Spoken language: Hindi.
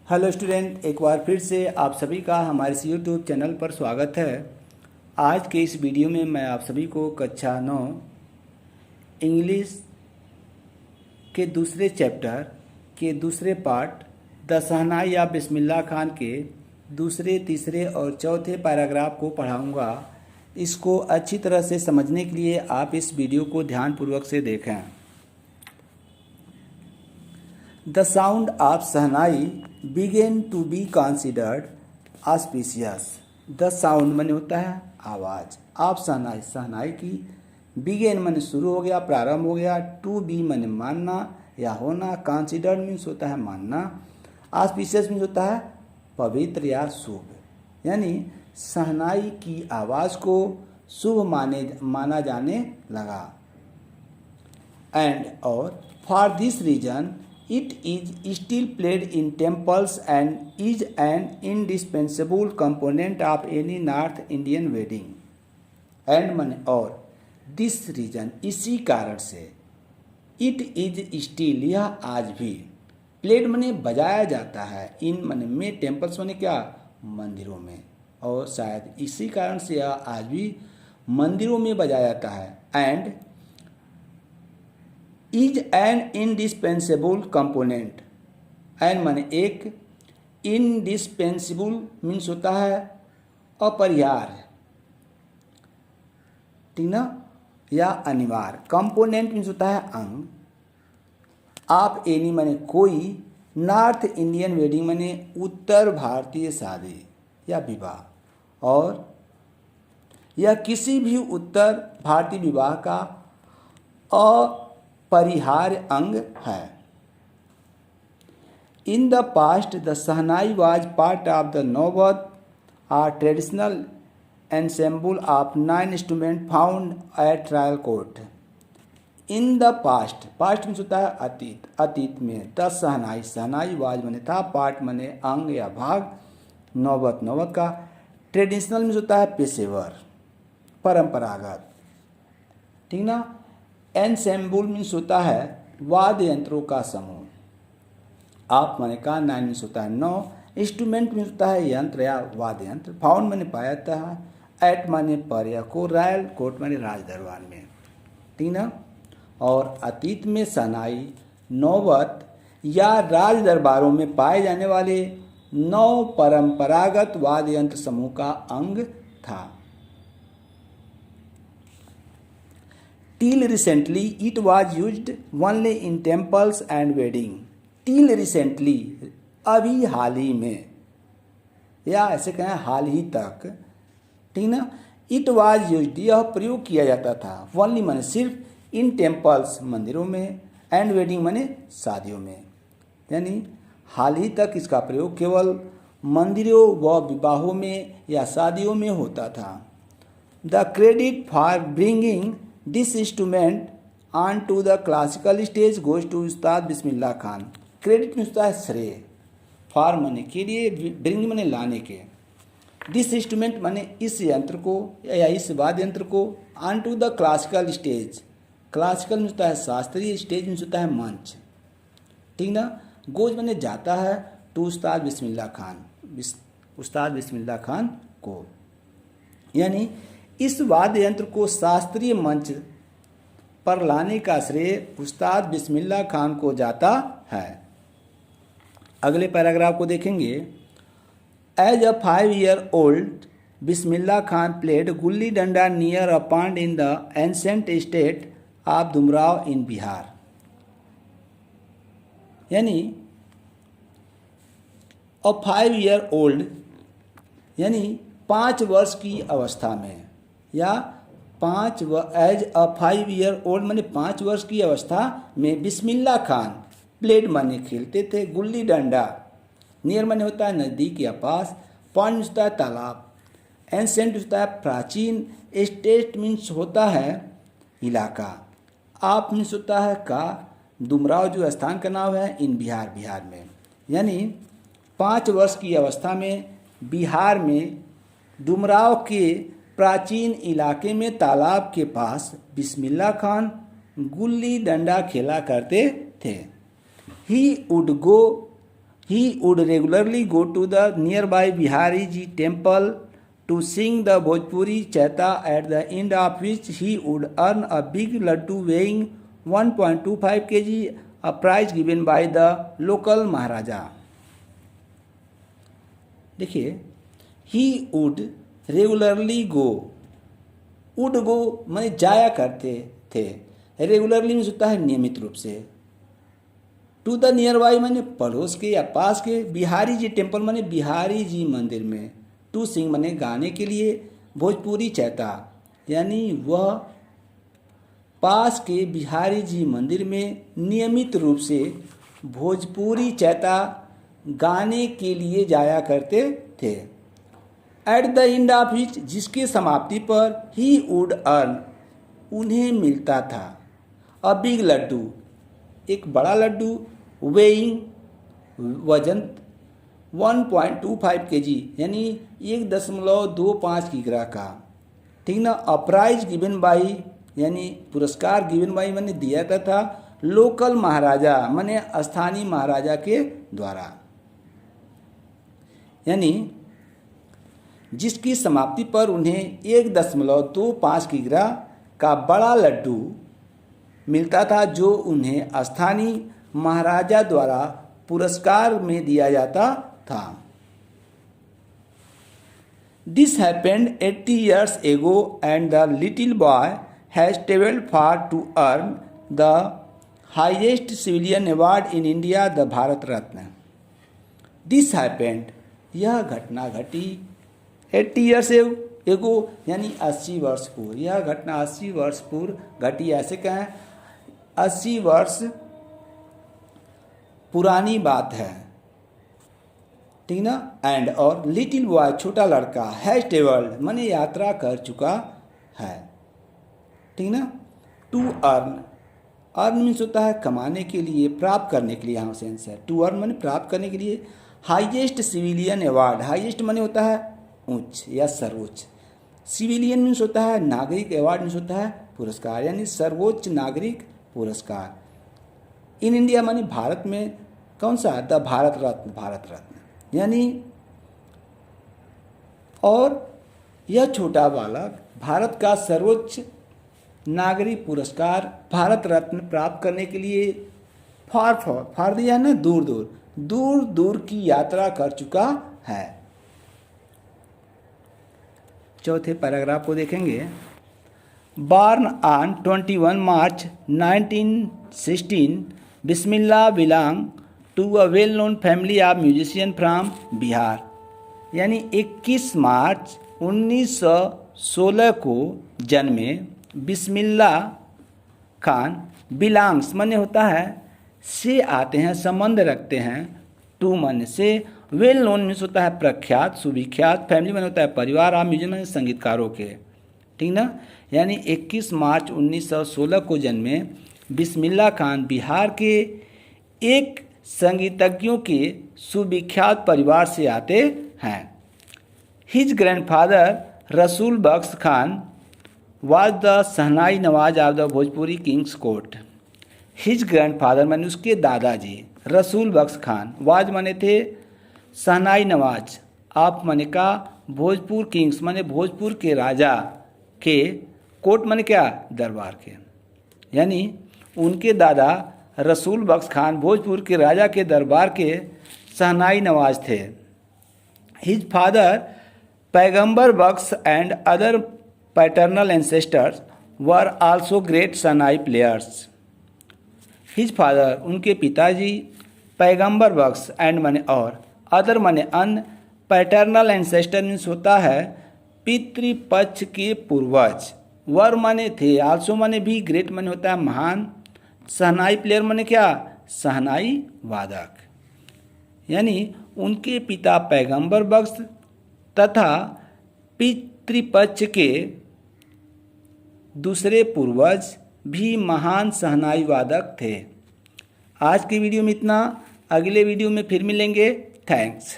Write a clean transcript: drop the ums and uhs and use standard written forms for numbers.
हेलो स्टूडेंट, एक बार फिर से आप सभी का हमारे इस यूट्यूब चैनल पर स्वागत है। आज के इस वीडियो में मैं आप सभी को कक्षा 9 इंग्लिश के दूसरे चैप्टर के दूसरे पार्ट द शहनाई या बिस्मिल्लाह खान के दूसरे, तीसरे और चौथे पैराग्राफ को पढ़ाऊंगा। इसको अच्छी तरह से समझने के लिए आप इस वीडियो को ध्यानपूर्वक से देखें। The sound of shehnai began to be considered auspicious। The sound माने होता है आवाज़। आप शहनाई, शहनाई की begin माने शुरू हो गया, प्रारंभ हो गया। to be माने मानना या होना। considered मीन्स होता है मानना। auspicious मीन्स होता है पवित्र या शुभ। यानी शहनाई की आवाज़ को शुभ माना जाने लगा। एंड और for this reason it is still played in temples and is an indispensable component of any North Indian wedding। and माने और this reason इसी कारण से it is still यह आज भी played माने बजाया जाता है, in माने में, temples माने क्या मंदिरों में, और शायद इसी कारण से यह आज भी मंदिरों में बजाया जाता है। and is an indispensable component. An माने एक, इंडिस्पेंसिबल मीन्स होता है अपरिहार्य, ठीक ना, या अनिवार्य। कंपोनेंट मीन्स होता है अंग। आप एनी माने कोई, नॉर्थ इंडियन वेडिंग माने उत्तर भारतीय शादी या विवाह, और यह किसी भी उत्तर भारतीय विवाह का अपरिहार्य अंग है। In the past the shehnai was part of the naubat, a traditional ensemble of 9 instruments found at trial court. In the past, past means होता है अतीत, अतीत में। द शहनाई, शहनाई वाज माने था, पार्ट माने अंग या भाग, नौबत, नौबत का। ट्रेडिशनल मीन्स होता है पेशेवर, परंपरागत, ठीक ना। एनसेम्बुल मीन्स होता है वाद्य यंत्रों का समूह। आप माने का, 9 मीन्स होता है 9, इंस्ट्रूमेंट मीन्स होता है यंत्र या वाद्य यंत्र, फाउंड माने पाया जाता है, एट माने पर या को, रॉयल कोर्ट माने राज दरबार में, ठीक ना। और अतीत में शहनाई नौबत या राज दरबारों में पाए जाने वाले 9 परंपरागत वाद्य यंत्र समूह का अंग था। Till recently it was used only in temples and wedding। Till recently अभी हाल ही में, या ऐसे कहें हाल ही तक, ठीक ना। It was used यह प्रयोग किया जाता था, only माने सिर्फ, in temples मंदिरों में, and wedding माने शादियों में। यानी हाल ही तक इसका प्रयोग केवल मंदिरों व विवाहों में या शादियों में होता था। The credit for bringing this instrument on to the classical stage goes to Ustad Bismillah Khan. Credit में होता है श्रेय, फॉर माने के लिए, ब्रिंग माने लाने के, दिस इंस्ट्रूमेंट माने इस यंत्र को या इस वाद्य यंत्र को, on to the classical stage, classical में होता है शास्त्रीय, स्टेज में होता है मंच, ठीक ना। गोज माने जाता है, टू उस्ताद बिस्मिल्लाह खान, उस्ताद बिस्मिल्लाह खान को। यानी इस वाद्य यंत्र को शास्त्रीय मंच पर लाने का श्रेय उस्ताद बिस्मिल्लाह खान को जाता है। अगले पैराग्राफ को देखेंगे। As a 5 year old Bismillah Khan played gulli danda near a pond in the ancient state of Dumraon in Bihar. यानी अ 5 year old यानी 5 वर्ष की अवस्था में, या एज अ 5 year old माने 5 वर्ष की अवस्था में बिस्मिल्लाह खान प्लेड माने खेलते थे, गुल्ली डंडा, नियर माने होता है नज़दीक या पास, पॉन्ड होता है तालाब, एंसेंट होता है प्राचीन, स्टेट मीन्स होता है इलाका, आप मीन्स होता है का, डुमराव जो स्थान का नाम है, इन बिहार, बिहार में। यानी 5 वर्ष की अवस्था में बिहार में डुमराव के प्राचीन इलाके में तालाब के पास बिस्मिल्लाह खान गुल्ली डंडा खेला करते थे। He would go He would regularly go to the nearby Bihari Ji temple to sing the Bhojpuri Chaita, at the end of which he would earn a big laddu weighing 1.25 kg, a prize given by the local Maharaja. देखिए, he would regularly go, would go माने जाया करते थे, रेगुलरली में होता है नियमित रूप से, टू द नियर बाई माने पड़ोस के या पास के, बिहारी जी टेम्पल माने बिहारी जी मंदिर में, टू सिंग माने गाने के लिए, भोजपुरी चैता यानी वह पास के बिहारी जी मंदिर में नियमित रूप से भोजपुरी चैता गाने के लिए जाया करते थे। At the end of which, जिसकी समाप्ति पर, ही वुड अर्न, उन्हें मिलता था, अ बिग लड्डू, एक बड़ा लड्डू, वेइंग वजन 1.25 kg यानी 1.25 किग्रा का, ठीक ना। अ प्राइज गिवन बाई यानी पुरस्कार गिवन बाई माने दिया था लोकल महाराजा माने स्थानीय महाराजा के द्वारा, यानी जिसकी समाप्ति पर उन्हें 1.25 किग्रा का बड़ा लड्डू मिलता था, जो उन्हें स्थानीय महाराजा द्वारा पुरस्कार में दिया जाता था। This happened 80 years ago and the little boy has traveled far to earn the highest civilian award in India, the Bharat Ratna. This happened, यह घटना घटी 80 years ago यानी 80 वर्ष पूर्व, यह घटना 80 वर्ष पूर्व घटी, ऐसे कहें 80 वर्ष पुरानी बात है, ठीक ना। एंड और लिटिल बॉय छोटा लड़का, हैज ट्रेवल्ड माने यात्रा कर चुका है, ठीक ना। टू अर्न, अर्न मीन्स होता है कमाने के लिए, प्राप्त करने के लिए, यहाँ सेंस है, टू अर्न माने प्राप्त करने के लिए। हाईएस्ट सिविलियन अवार्ड, हाईएस्ट माने होता है उच्च या सर्वोच्च, सिविलियन मीन्स होता है नागरिक, अवार्ड मीन्स होता है पुरस्कार, यानी सर्वोच्च नागरिक पुरस्कार। इन इंडिया मानी भारत में, कौन सा, द भारत रत्न, भारत रत्न यानी, और यह छोटा बालक भारत का सर्वोच्च नागरिक पुरस्कार भारत रत्न प्राप्त करने के लिए फार दिया है ना, दूर दूर की यात्रा कर चुका है। चौथे पैराग्राफ को देखेंगे। Born on 21 March 1916, Bismillah belonged to a well-known family of musicians from Bihar. यानी 21 मार्च 1916 को जन्मे बिस्मिल्ला खान, बिलोंग्स माने होता है से आते हैं, संबंध रखते हैं, टू माने से, वेल नोन मीन्स होता है प्रख्यात, सुविख्यात, फैमिली माने होता है परिवार, आप म्यूजिक माने संगीतकारों के, ठीक ना। यानी 21 मार्च 1916 को जन्मे बिस्मिल्ला खान बिहार के एक संगीतज्ञों के सुविख्यात परिवार से आते हैं। His grandfather Rasool Bakhsh Khan was the shehnai nawaz of the Bhojpuri king's court. His grandfather माने उसके दादाजी, रसूल बख्श खान, वाज माने थे शहनाई नवाज, आप माने का भोजपुर किंग्स माने भोजपुर के राजा के, कोर्ट माने क्या, दरबार के, यानी उनके दादा रसूल बख्श खान भोजपुर के राजा के दरबार के शहनाई नवाज थे। His father Paigambar Bakhsh and other paternal ancestors were also great shehnai players. His father उनके पिताजी, पैगंबर बख्श एंड माने और, अदर माने अन्य, पैटर्नल एंसेस्टर मीन्स होता है पितृपक्ष के पूर्वज, वर माने थे, आल्सो माने भी, ग्रेट माने होता है महान, शहनाई प्लेयर माने क्या, शहनाई वादक, यानी उनके पिता पैगंबर बख्श तथा पितृपक्ष के दूसरे पूर्वज भी महान शहनाई वादक थे। आज की वीडियो में इतना, अगले वीडियो में फिर मिलेंगे। थैंक्स।